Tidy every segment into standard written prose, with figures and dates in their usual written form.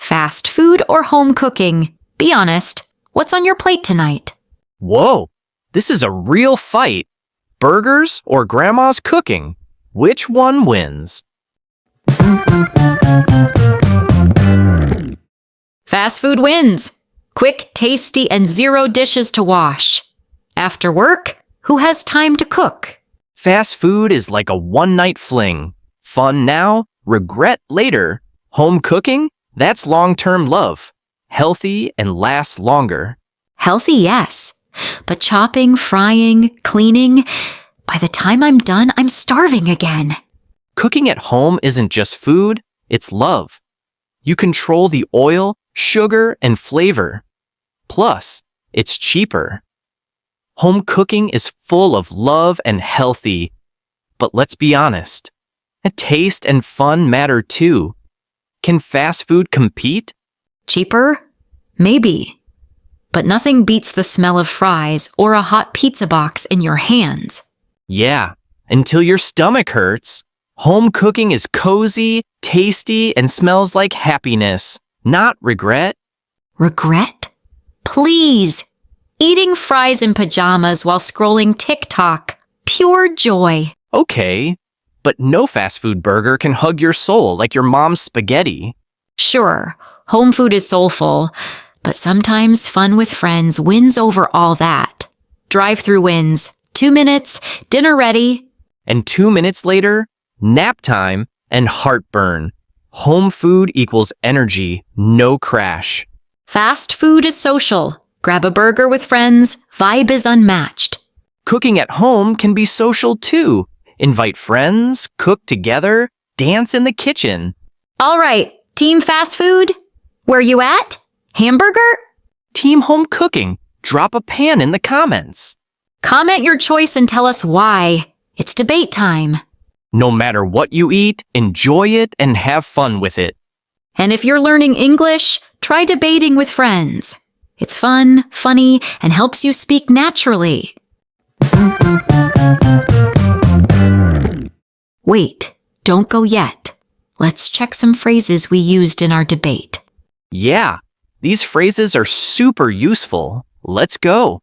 Fast food or home cooking? Be honest. What's on your plate tonight? Whoa, this is a real fight. Burgers or grandma's cooking? Which one wins? Fast food wins. Quick, tasty, and 0 dishes to wash. After work, who has time to cook? Fast food is like a one-night fling. Fun now, regret later. Home cooking? That's long-term love. Healthy and lasts longer. Healthy, yes. But chopping, frying, cleaning, by the time I'm done, I'm starving again. Cooking at home isn't just food, it's love. You control the oil, sugar, and flavor. Plus, it's cheaper. Home cooking is full of love and healthy. But let's be honest, taste and fun matter too. Can fast food compete? Cheaper? Maybe. But nothing beats the smell of fries or a hot pizza box in your hands. Yeah, until your stomach hurts. Home cooking is cozy, tasty, and smells like happiness, not regret. Regret? Please! Eating fries in pajamas while scrolling TikTok. Pure joy. Okay, but no fast food burger can hug your soul like your mom's spaghetti. Sure, home food is soulful, but sometimes fun with friends wins over all that. Drive-through wins. 2 minutes, dinner ready. And 2 minutes later, nap time and heartburn. Home food equals energy, no crash. Fast food is social. Grab a burger with friends. Vibe is unmatched. Cooking at home can be social too. Invite friends, cook together, dance in the kitchen. All right, team fast food? Where you at? Hamburger? Team home cooking. Drop a pan in the comments. Comment your choice and tell us why. It's debate time. No matter what you eat, enjoy it and have fun with it. And if you're learning English, try debating with friends. It's fun, funny, and helps you speak naturally. Wait, don't go yet. Let's check some phrases we used in our debate. Yeah, these phrases are super useful. Let's go.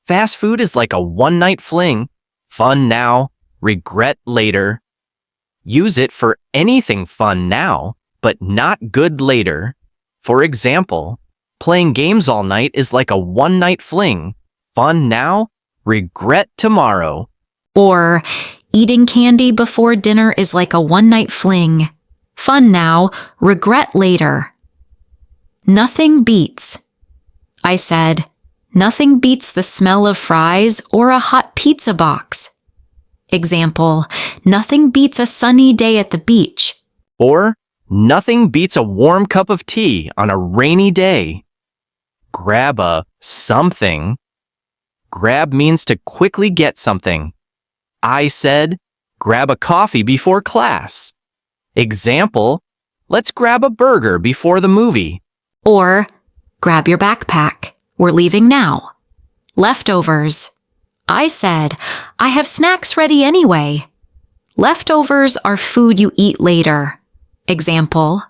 Fast food is like a one-night fling. Fun now, regret later. Use it for anything fun now, but not good later. For example, playing games all night is like a one-night fling. Fun now, regret tomorrow. Or, eating candy before dinner is like a one-night fling. Fun now, regret later. Nothing beats. I said, nothing beats the smell of fries or a hot pizza box. Example, nothing beats a sunny day at the beach. Or, nothing beats a warm cup of tea on a rainy day. Grab a something. Grab means to quickly get something. I said, grab a coffee before class. Example, let's grab a burger before the movie. Or, grab your backpack. We're leaving now. Leftovers. I said, I have snacks ready anyway. Leftovers are food you eat later. Example,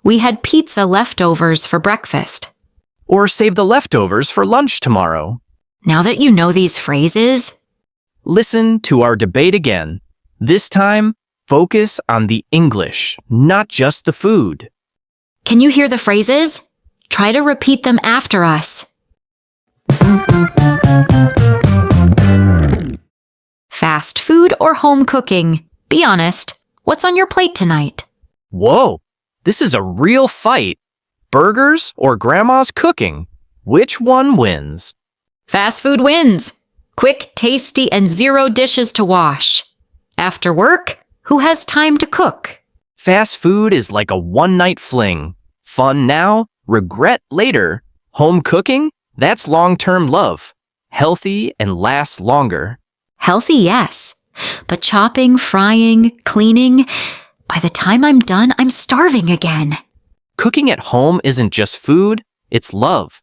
we had pizza leftovers for breakfast. Or save the leftovers for lunch tomorrow. Now that you know these phrases, listen to our debate again. This time, focus on the English, not just the food. Can you hear the phrases? Try to repeat them after us. Fast food or home cooking? Be honest. What's on your plate tonight? Whoa, this is a real fight. Burgers or grandma's cooking? Which one wins? Fast food wins. Quick, tasty, and 0 dishes to wash. After work, who has time to cook? Fast food is like a one-night fling. Fun now, regret later. Home cooking? That's long-term love. Healthy and lasts longer. Healthy, yes. But chopping, frying, cleaning, by the time I'm done, I'm starving again. Cooking at home isn't just food, it's love.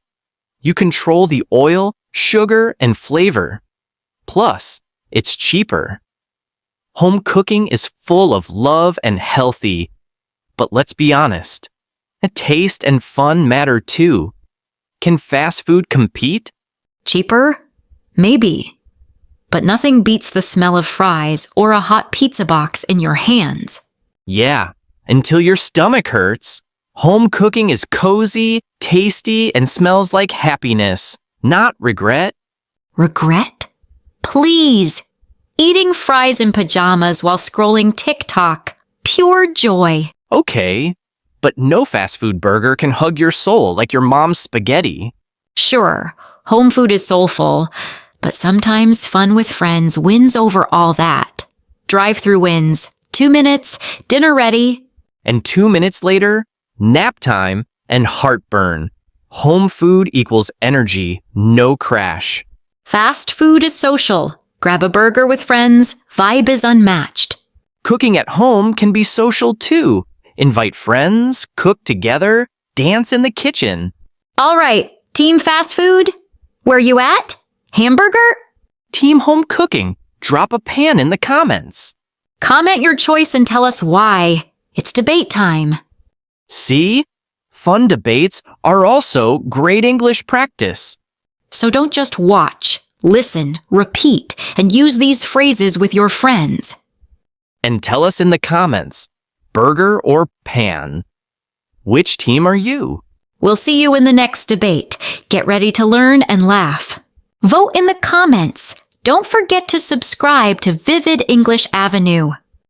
You control the oil, sugar, and flavor. Plus, it's cheaper. Home cooking is full of love and healthy. But let's be honest, Taste and fun matter too. Can fast food compete? Cheaper? Maybe. But nothing beats the smell of fries or a hot pizza box in your hands. Yeah, until your stomach hurts. Home cooking is cozy, tasty, and smells like happiness, not regret. Regret? Please! Eating fries in pajamas while scrolling TikTok. Pure joy. Okay, but no fast food burger can hug your soul like your mom's spaghetti. Sure, home food is soulful, but sometimes fun with friends wins over all that. Drive-through wins. 2 minutes, dinner ready. And 2 minutes later, nap time and heartburn. Home food equals energy, no crash. Fast food is social. Grab a burger with friends. Vibe is unmatched. Cooking at home can be social too. Invite friends, cook together, dance in the kitchen. All right, team fast food? Where you at? Hamburger? Team home cooking, drop a pan in the comments. Comment your choice and tell us why. It's debate time. See? Fun debates are also great English practice. So don't just watch, listen, repeat, and use these phrases with your friends. And tell us in the comments, burger or pan? Which team are you? We'll see you in the next debate. Get ready to learn and laugh. Vote in the comments. Don't forget to subscribe to Vivid English Avenue.